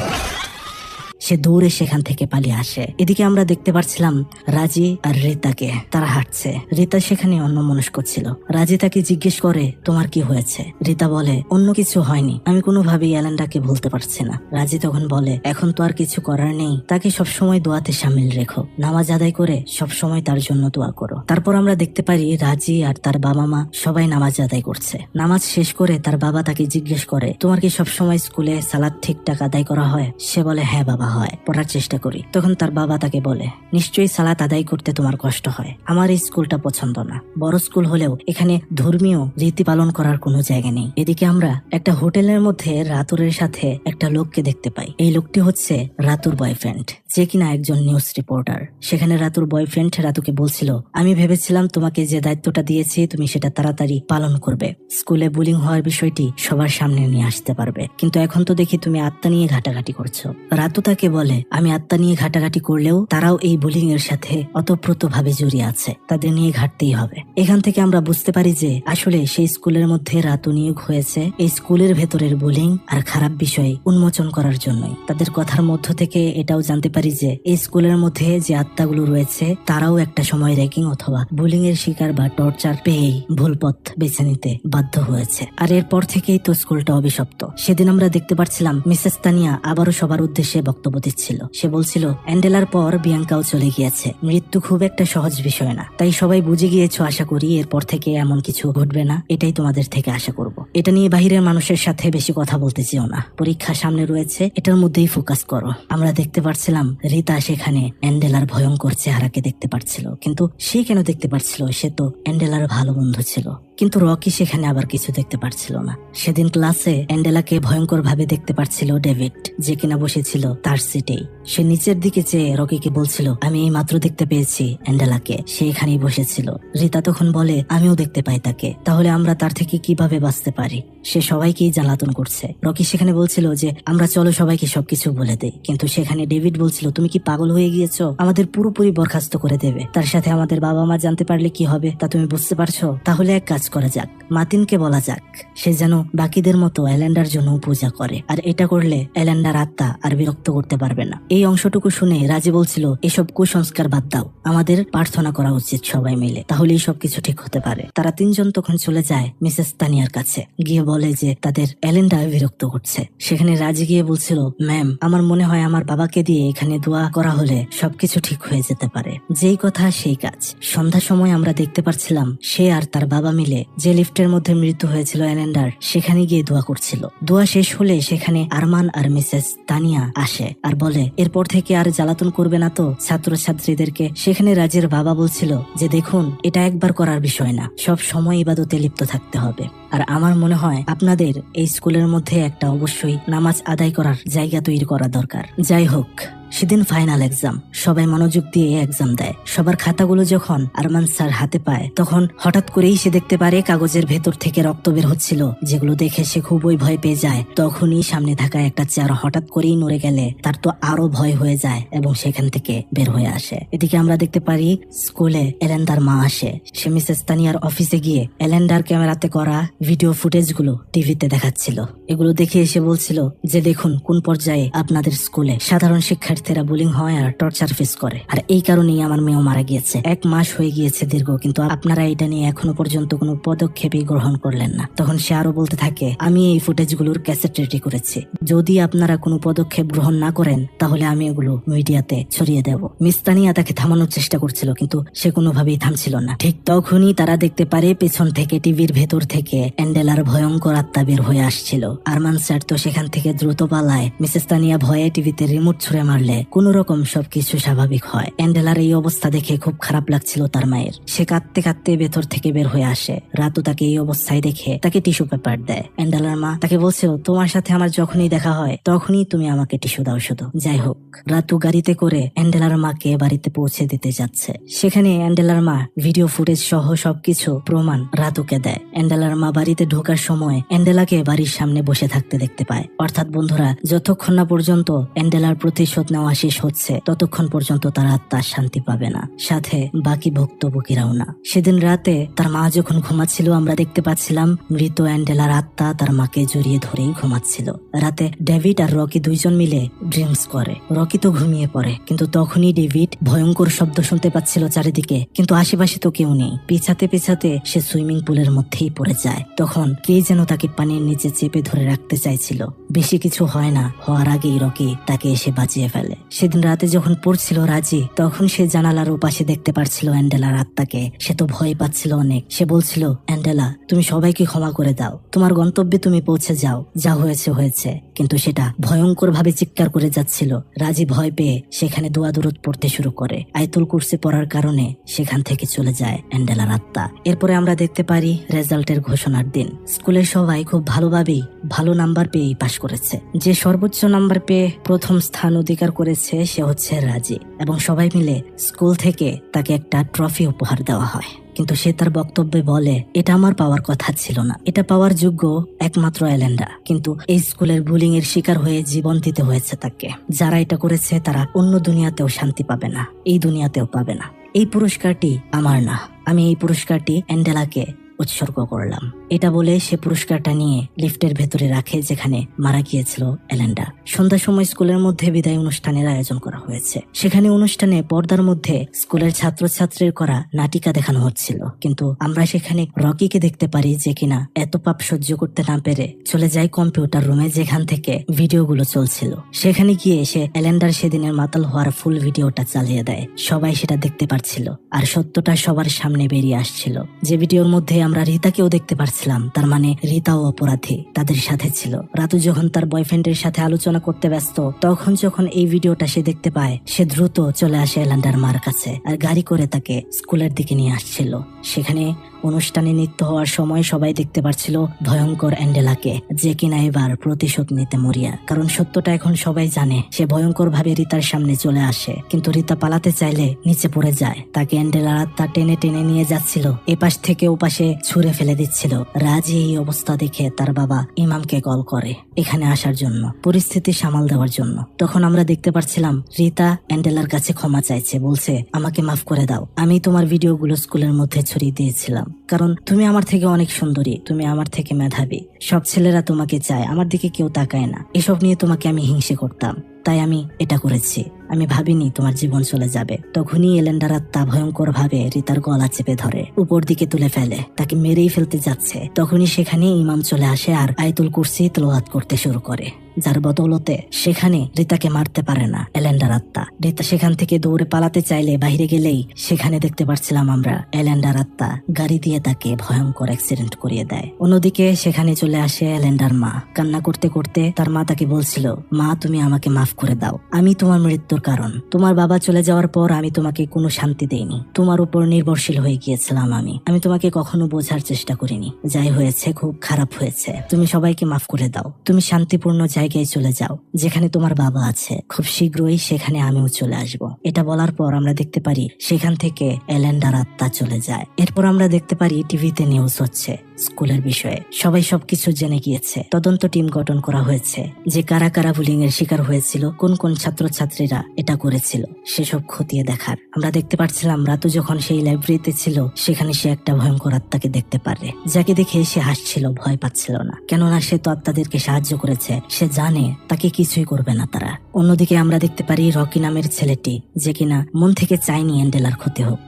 সে দৌড়ে সেখান থেকে পালিয়ে আসে। এদিকে আমরা দেখতে পাচ্ছিলাম রাজি আর রিতাকে, তারা হাঁটছে। রিতা সেখানে অন্যমনস্ক ছিল। রাজি তাকে জিজ্ঞেস করে তোমার কি হয়েছে। রিতা বলে অন্য কিছু হয়নি, আমি কোনোভাবেই এলেন্ডাকে ভুলতে পারছি না। রাজি তখন বলে এখন তো আর কিছু করার নেই, তাকে সবসময় দোয়াতে সামিল রেখো, নামাজ আদায় করে সবসময় তার জন্য দোয়া করো। তারপর আমরা দেখতে পারি রাজি আর তার বাবা মা সবাই নামাজ আদায় করছে। নামাজ শেষ করে তার বাবা তাকে জিজ্ঞেস করে তোমার কি সবসময় স্কুলে সালাদ ঠিকঠাক আদায় করা হয়। সে বলে হ্যাঁ বাবা হয়, পড়ার চেষ্টা করি। তখন তার বাবা তাকে বলে নিশ্চয়ই সালাত আদায় করতে তোমার কষ্ট হয়, আমার এই স্কুলটা পছন্দ না। বড় স্কুল হলেও এখানে ধর্মীয় রীতি পালন করার কোনো জায়গা নেই। এদিকে আমরা একটা হোটেলের মধ্যে রাতুরের সাথে একটা লোককে দেখতে পাই। এই লোকটি হচ্ছে রাতুর বয়ফ্রেন্ড, যে কিনা একজন নিউজ রিপোর্টার। সেখানে রাতুর বয়ফ্রেন্ড রাতুকে বলছিল আমি ভেবেছিলাম তোমাকে যে দায়িত্বটা দিয়েছি তুমি সেটা তাড়াতাড়ি পালন করবে, স্কুলে বুলিং হওয়ার বিষয়টি সবার সামনে নিয়ে আসতে পারবে, কিন্তু এখন তো দেখি তুমি আত্মা নিয়ে ঘাটাঘাটি করছো। রাতু তাকে বলে আমি আত্মা নিয়ে ঘাটাঘাটি করলেও তারাও এই বুলিং এর সাথে অতপ্রত ভাবে জড়িয়ে আছে, তাদের নিয়ে ঘাটতেই হবে। এখান থেকে আমরা বুঝতে পারি যে আসলে সেই স্কুলের মধ্যে রাতু নিয়োগ হয়েছে এই স্কুলের ভেতরের বুলিং আর খারাপ বিষয় উন্মোচন করার জন্যই। তাদের কথার মধ্য থেকে এটাও জানতে পারি যে এই স্কুলের মধ্যে যে আত্মাগুলো রয়েছে তারাও একটা সময় র্যাগিং অথবা বুলিং এর শিকার বা টর্চার পেয়েই ভুল পথ বেছে নিতে বাধ্য হয়েছে। আর এরপর থেকেই তো স্কুলটা অভিশপ্ত। সেদিন আমরা দেখতে পাচ্ছিলাম মিসেস তানিয়া আবারও সবার উদ্দেশ্যে বক্তব্য বক্তব্য দিচ্ছিল। সে বলছিল অ্যান্ডেলার পর বিয়াঙ্কাও চলে গিয়েছে, মৃত্যু খুব একটা সহজ বিষয় না, তাই সবাই বুঝে গিয়েছো আশা করি, এরপর থেকে এমন কিছু ঘটবে না, এটাই তোমাদের থেকে আশা করব। এটা নিয়ে বাহিরের মানুষের সাথে বেশি কথা বলতে চেও না, পরীক্ষা সামনে রয়েছে, এটার মধ্যেই ফোকাস করো। আমরা দেখতে পাচ্ছিলাম রিতা সেখানে অ্যান্ডেলার ভয়ঙ্কর চেহারাকে দেখতে পাচ্ছিল, কিন্তু সে কেন দেখতে পাচ্ছিল? সে তো অ্যান্ডেলার ভালো বন্ধু ছিল। কিন্তু রকি সেখানে আবার কিছু দেখতে পাচ্ছিল না। সেদিন ক্লাসে অ্যান্ডেলাকে ভয়ঙ্কর ভাবে দেখতে পাচ্ছিল ডেভিড, যে কিনা বসেছিল তার সিটেই। সে নিচের দিকে চেয়ে রকিকে বলছিল, আমি এই মাত্র দেখতে পেয়েছি অ্যান্ডেলাকে, সে এখানেই বসেছিল। রিতা তখন বলে, আমিও দেখতে পাই তাকে, তাহলে আমরা তার থেকে কিভাবে বাঁচতে পারি? সে সবাইকেই জ্বালাতন করছে। রকি সেখানে বলছিল যে আমরা চলো সবাইকে সবকিছু বলে দেই, কিন্তু সেখানে ডেভিড বলছিল, তুমি কি পাগল হয়ে গিয়েছো? আমাদের পুরোপুরি বরখাস্ত করে দেবে, তার সাথে আমাদের বাবা মা জানতে পারলে কি হবে তা তুমি বুঝতে পারছো? তাহলে এক কাজ করা যাক, মার্টিনকে বলা যাক সে যেন বাকিদের মতো এলেন্ডার জন্য পূজা করে, আর এটা করলে এলেন্ডার আত্মা আর বিরক্ত করতে পারবে না। এই অংশটুকু শুনে রাজি বলছিল, এসব কুসংস্কার বাদ দাও, আমাদের প্রার্থনা করা উচিত সবাই মিলে, তাহলেই সবকিছু ঠিক হতে পারে। তারা তিনজন তখন চলে যায় মিসেস তানিয়ার কাছে, গিয়ে বলে যে তাদের এলেন্ডার বিরক্ত করছে। সেখানে রাজি গিয়ে বলছিল, ম্যাম, আমার মনে হয় আমার বাবাকে দিয়ে এখানে দোয়া করা হলে সবকিছু ঠিক হয়ে যেতে পারে। যেই কথা সেই কাজ। সন্ধ্যার সময় আমরা দেখতে পাচ্ছিলাম সে আর তার বাবা মিলে যে লিফটের মধ্যে মৃত্যু হয়েছিল এলেন্ডার, সেখানে গিয়ে দোয়া করছিল। দোয়া শেষ হলে সেখানে আরমান আর মিসেস তানিয়া আসে আর বলে, এরপর থেকে আর জ্বালাতন করবে না তো ছাত্রছাত্রীদেরকে। সেখানে রাজের বাবা বলছিল যে দেখুন, এটা একবার করার বিষয় না, সব সময় ইবাদতে লিপ্ত থাকতে হবে। আর আমার মনে হয় আপনাদের এই স্কুলের মধ্যে একটা অবশ্যই নামাজ আদায় করার জায়গা তৈরি করা দরকার। যাই হোক, সেদিন ফাইনাল এক্সাম, সবাই মনোযোগ দিয়ে এক্সাম দেয়। সবার খাতাগুলো যখন আরমান স্যার হাতে পায়, তখন হঠাৎ করেই সে দেখতে পারে কাগজের ভেতর থেকে রক্ত বের হচ্ছিল, যেগুলো দেখে সে খুবই ভয় পেয়ে যায়। তখনই সামনে থাকা একটা চেয়ার হঠাৎ করেই নড়ে গেলে তার তো আরো ভয় হয়ে যায় এবং সেখান থেকে বের হয়ে আসে। এদিকে আমরা দেখতে পারি স্কুলে এলেন্ডার মা আসে। সে মিসেস তানিয়ার অফিসে গিয়ে এলেন্ডার ক্যামেরাতে করা ভিডিও ফুটেজগুলো টিভিতে দেখাচ্ছিল। এগুলো দেখে এসে বলছিল যে দেখুন কোন পর্যায়ে আপনাদের স্কুলে সাধারণ শিক্ষার্থীরা বুলিং হয় আর টর্চার ফেস করে, আর এই কারণেই আমার মেয়েও মারা গিয়েছে। 1 মাস হয়ে গিয়েছে দীর্ঘ, কিন্তু আপনারা এটা নিয়ে এখনো পর্যন্ত কোনো পদক্ষেপই গ্রহণ করলেন না। তখন সে আরো বলতে থাকে, আমি এই ফুটেজগুলোর ক্যাসেট রেডি করেছি, যদি আপনারা কোনো পদক্ষেপ গ্রহণ না করেন তাহলে আমি এগুলো মিডিয়াতে ছড়িয়ে দেব। মিস তানিয়া তাকে থামানোর চেষ্টা করছিল, কিন্তু সে কোনোভাবেই থামছিল না। ঠিক তখনই তারা দেখতে পারে পেছন থেকে টিভির ভেতর থেকে অ্যান্ডেলার ভয়ঙ্কর আত্মা বের হয়ে আসছিল। আরমান স্যার তো সেখান থেকে দ্রুত পালায়। মিসেস তানিয়া ভয়ে টিভিতে রিমোট ছুঁড়ে মারলে কোন রকম সবকিছু স্বাভাবিক হয়। অ্যান্ডেলার এই অবস্থা দেখে খুব খারাপ লাগছিল তার মায়ের। সে কাঁদতে কাঁদতে ভেতর থেকে বের হয়ে আসে। রাতু তাকে এই অবস্থায় দেখে তাকে টিস্যু পেপার দেয়। অ্যান্ডেলার মা তাকে বলছে, তোমার সাথে আমার যখনই দেখা হয় তখনই তুমি আমাকে টিস্যু দাও শুধু। যাই হোক, রাতু গাড়িতে করে অ্যান্ডেলার মাকে বাড়িতে পৌঁছে দিতে যাচ্ছে। সেখানে অ্যান্ডেলার মা ভিডিও ফুটেজ সহ সবকিছু প্রমাণ রাতুকে দেয়। অ্যান্ডেলার মা বাড়িতে ঢোকার সময় অ্যান্ডেলাকে বাড়ির সামনে বসে থাকতে দেখতে পায়। অর্থাৎ বন্ধুরা, যতক্ষণ না পর্যন্ত অ্যান্ডেলার প্রতিশোধ নেওয়া শেষ হচ্ছে ততক্ষণ পর্যন্ত তার আত্মা শান্তি পাবে না, সাথে বাকি ভুক্তভোগীরাও না। সেদিন রাতে তার মা যখন ঘুমাচ্ছিল, আমরা দেখতে পাচ্ছিলাম মৃত অ্যান্ডেলার আত্মা তার মাকে জড়িয়ে ধরেই ঘুমাচ্ছিল। রাতে ডেভিড আর রকি দুইজন মিলে ড্রিঙ্কস করে। রকি তো ঘুমিয়ে পড়ে, কিন্তু তখনই ডেভিড ভয়ঙ্কর শব্দ শুনতে পাচ্ছিল চারিদিকে, কিন্তু আশেপাশে তো কেউ নেই। পিছাতে পিছাতে সে সুইমিং পুলের মধ্যেই পড়ে যায়। তখন কে যেন তাকে পানির নিচে চেপে ধরে রাখতে চাইছিল। বেশি কিছু হয় না, হওয়ার আগেই রকি তাকে এসে বাঁচিয়ে ফেলে। সেদিন রাতে যখন পড়ছিল রাজি, তখন সে জানালার ওপাশে দেখতে পাচ্ছিল অ্যান্ডেলার আত্মাকে। সে তো ভয় পাচ্ছিল অনেক। সে বলছিল, অ্যান্ডেলা, তুমি সবাইকে ক্ষমা করে দাও, তোমার গন্তব্যে তুমি পৌঁছে যাও, যা হয়েছে হয়েছে। কিন্তু সেটা ভয়ঙ্কর ভাবে চিৎকার করে যাচ্ছিল। রাজি ভয় পেয়ে সেখানে দোয়া দরুদ পড়তে শুরু করে। আয়াতুল কুরসি পড়ার কারণে সেখান থেকে চলে যায় অ্যান্ডেলার আত্মা। এরপরে আমরা দেখতে পারি রেজাল্টের ঘোষণার দিন। স্কুলের সবাই খুব ভালোভাবেই ভালো নাম্বার পেয়ে পাশ করেছে। যে সর্বোচ্চ নাম্বার পেয়ে প্রথম স্থান অধিকার করেছে সে হচ্ছে রাজি, এবং সবাই মিলে স্কুল থেকে তাকে একটা ট্রফি উপহার দেওয়া হয়। কিন্তু সে তার বক্তব্যে বলে, এটা আমার পাওয়ার কথা ছিল না, এটা পাওয়ার যোগ্য একমাত্র এলেন্ডা, কিন্তু এই স্কুলের বুলিং এর শিকার হয়ে জীবন দিতে হয়েছে তাকে। যারা এটা করেছে তারা অন্য দুনিয়াতেও শান্তি পাবে না, এই দুনিয়াতেও পাবে না। এই পুরস্কারটি আমার না, আমি এই পুরস্কারটি অ্যান্ডেলাকে উৎসর্গ করলাম। এটা বলে সে পুরস্কারটা নিয়ে লিফটের ভেতরে রাখে যেখানে মারা গিয়েছিল এলেন্ডা। সন্ধ্যার সময় স্কুলের মধ্যে বিদায় অনুষ্ঠানের আয়োজন করা হয়েছে। সেখানে অনুষ্ঠানে পর্দার মধ্যে স্কুলের ছাত্রছাত্রীর করা নাটিকা দেখানো হচ্ছিল, কিন্তু আমরা সেখানে রকিকে দেখতে পারি যে কিনা এত পাপ সহ্য করতে না পেরে চলে যায় কম্পিউটার রুমে যেখান থেকে ভিডিওগুলো চলছিল। সেখানে গিয়ে সে এলেন্ডার সেদিনের মাতাল হওয়ার ফুল ভিডিওটা চালিয়ে দেয়। সবাই সেটা দেখতে পারছিল আর সত্যটা সবার সামনে বেরিয়ে আসছিল। যে ভিডিওর মধ্যে আমরা রিতাকেও দেখতে পারছিলাম, তার মানে রিতাও অপরাধী, তাদের সাথে ছিল। রাতু যখন তার বয়ফ্রেন্ডের সাথে আলোচনা করতে ব্যস্ত, তখন যখন এই ভিডিওটা সে দেখতে পায়, সে দ্রুত চলে আসে এলেন্ডার মার কাছে আর গাড়ি করে তাকে স্কুলের দিকে নিয়ে আসছিল। সেখানে অনুষ্ঠানে নৃত্য হওয়ার সময় সবাই দেখতে পাচ্ছিল ভয়ঙ্কর অ্যান্ডেলাকে, যে কিনা এবার প্রতিশোধ নিতে মরিয়া। কারণ সত্যটা এখন সবাই জানে। সে ভয়ঙ্কর ভাবে রিতার সামনে চলে আসে, কিন্তু রিতা পালাতে চাইলে নিচে পড়ে যায়। তাকে অ্যান্ডেলা তা টেনে টেনে নিয়ে যাচ্ছিল, এপাশ থেকে ওপাশে ছুঁড়ে ফেলে দিচ্ছিল। রাজি এই অবস্থা দেখে তার বাবা ইমামকে কল করে এখানে আসার জন্য, পরিস্থিতি সামাল দেওয়ার জন্য। তখন আমরা দেখতে পাচ্ছিলাম রিতা অ্যান্ডেলার কাছে ক্ষমা চাইছে, বলছে আমাকে মাফ করে দাও, আমি তোমার ভিডিওগুলো স্কুলের মধ্যে ছড়িয়ে দিয়েছিলাম কারণ তুমি আমার থেকে অনেক সুন্দরী, তুমি আমার থেকে মেধাবী, সব ছেলেরা তোমাকে চায়, আমার দিকে কেউ তাকায় না, এসব নিয়ে তোমাকে আমি হিংসে করতাম, তাই আমি এটা করেছি, আমি ভাবিনি তোমার জীবন চলে যাবে। তখনই এলেন্ডার আত্মা ভয়ঙ্কর ভাবে রিতার গলা চেপে ধরে উপর দিকে তুলে ফেলে, তাকে মেরেই ফেলতে যাচ্ছে। তখনই সেখানে ইমাম চলে আসে আর আয়াতুল কুরসি তেলাওয়াত করতে শুরু করে, যার বদৌলতে সেখানে রিতাকে মারতে পারে না এলেন্ডার আত্মা। রিতা সেখান থেকে দৌড়ে পালাতে চাইলে বাইরে গেলেই সেখানে দেখতে পাচ্ছিলাম আমরা এলেন্ডার আত্মা গাড়ি দিয়ে তাকে ভয়ঙ্কর অ্যাক্সিডেন্ট করিয়ে দেয়। অন্যদিকে সেখানে চলে আসে এলেন্ডার মা। কান্না করতে করতে তার মা তাকে বলছিল, মা তুমি আমাকে মাফ করে দাও, আমি তোমার মৃত্যুর কারণ। তোমার বাবা চলে যাওয়ার পর আমি তোমাকে কোনো শান্তি দেইনি, তোমার উপর নির্ভরশীল হয়ে গিয়েছিলাম। আমি তোমাকে কখনো বোঝার চেষ্টা করিনি, যাই হয়েছে খুব খারাপ হয়েছে, তুমি সবাইকে মাফ করে দাও, তুমি শান্তিপূর্ণ জায়গায় চলে যাও যেখানে তোমার বাবা আছে, খুব শীঘ্রই সেখানে আমিও চলে আসব। এটা বলার পর আমরা দেখতে পারি সেখান থেকে এলেন্ডার আত্মা চলে যায়। এরপর আমরা দেখতে পারি টিভিতে নিউজ হচ্ছে স্কুলের বিষয়ে, সবাই সবকিছু জেনে গিয়েছে। তদন্ত টিম গঠন করা হয়েছে যে কারা কারা বুলিং এর শিকার হয়েছিল, কোন কোন ছাত্রছাত্রীরা এটা করেছিল সেসব খতিয়ে দেখার। আমরা দেখতে পাচ্ছিলাম রাতু যখন সেই লাইব্রেরিতে ছিল সেখানে সে একটা ভয়ঙ্কর আত্মাকে দেখতে পারে, যাকে দেখে সে হাসছিল, ভয় পাচ্ছিল না, কেননা সে তো আত্মাদেরকে সাহায্য করেছে, সে জানে তাকে কিছুই করবে না তারা। অন্যদিকে আমরা দেখতে পারি রকি নামের ছেলেটি, যে কিনা মন থেকে চায়নি অ্যান্ডেলার ক্ষতি হোক।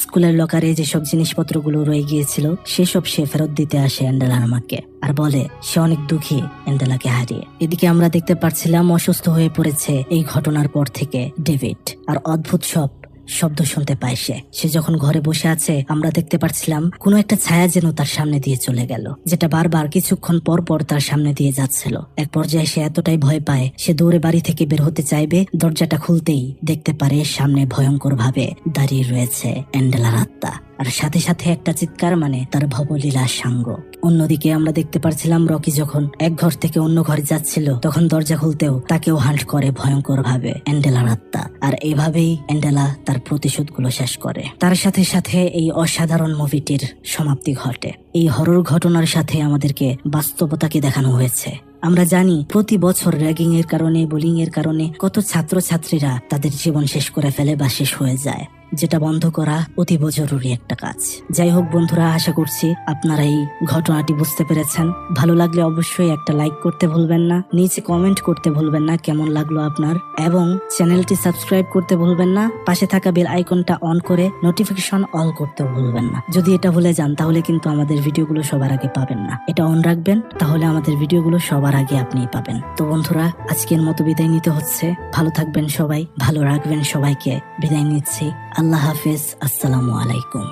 স্কুলের লকারে যেসব জিনিসপত্রগুলো রয়ে গিয়েছিল সেসব সে ফেরত দিতে আসে অ্যান্ডেলার মাকে আর বলে সে অনেক দুঃখী অ্যান্ডেলাকে হারিয়ে। এদিকে আমরা দেখতে পাচ্ছিলাম অসুস্থ হয়ে পড়েছে এই ঘটনার পর থেকে ডেভিড, আর অদ্ভুত সব শব্দ শুনতে পায় সে যখন ঘরে বসে আছে আমরা দেখতে পাচ্ছিলাম কোনো একটা ছায়া যেন তার সামনে দিয়ে চলে গেল, যেটা বারবার কিছুক্ষণ পর পর তার সামনে দিয়ে যাচ্ছিল। এক পর্যায়ে সে এতটাই ভয় পায় সে দৌড়ে বাড়ি থেকে বের হতে চাইবে, দরজাটা খুলতেই দেখতে পারে সামনে ভয়ঙ্কর ভাবে দাঁড়িয়ে রয়েছে অ্যান্ডেলার আত্মা, আর সাথে সাথে একটা চিৎকার, মানে তার ভবলীলা সাঙ্গ। অন্যদিকে আমরা দেখতে পাচ্ছিলাম রকি যখন এক ঘর থেকে অন্য ঘরে যাচ্ছিল তখন দরজা খুলতেও তাকেও হান্ট করে ভয়ঙ্কর ভাবে অ্যান্ডেলার আত্মা, আর এভাবেই অ্যান্ডেলা তার প্রতিশোধগুলো শেষ করে। তার সাথে সাথে এই অসাধারণ মুভিটির সমাপ্তি ঘটে। এই হরর ঘটনার সাথে আমাদেরকে বাস্তবতাকে দেখানো হয়েছে। আমরা জানি প্রতি বছর র্যাগিং এর কারণে, বুলিং এর কারণে কত ছাত্রছাত্রীরা তাদের জীবন শেষ করে ফেলে বা শেষ হয়ে যায়, যেটা বন্ধ করা অতীব জরুরি একটা কাজ। যাই হোক বন্ধুরা, আশা করছি আপনারা এই ঘটনাটি বুঝতে পেরেছেন। ভালো লাগলে অবশ্যই একটা লাইক করতে ভুলবেন না, নিচে কমেন্ট করতে ভুলবেন না কেমন লাগলো আপনার, এবং চ্যানেলটি সাবস্ক্রাইব করতে ভুলবেন না, পাশে থাকা বেল আইকনটা অন করে নোটিফিকেশন অল করতে ভুলবেন না। যদি এটা ভুলে যান তাহলে কিন্তু আমাদের ভিডিওগুলো সবার আগে পাবেন না, এটা অন রাখবেন, তাহলে আমাদের ভিডিওগুলো সবার আগে আপনিই পাবেন। তো বন্ধুরা, আজকের মতো বিদায় নিতে হচ্ছে। ভালো থাকবেন সবাই, ভালো রাখবেন সবাইকে, বিদায় নিচ্ছি। আল্লাহ হাফেজ, আসসালামু আলাইকুম।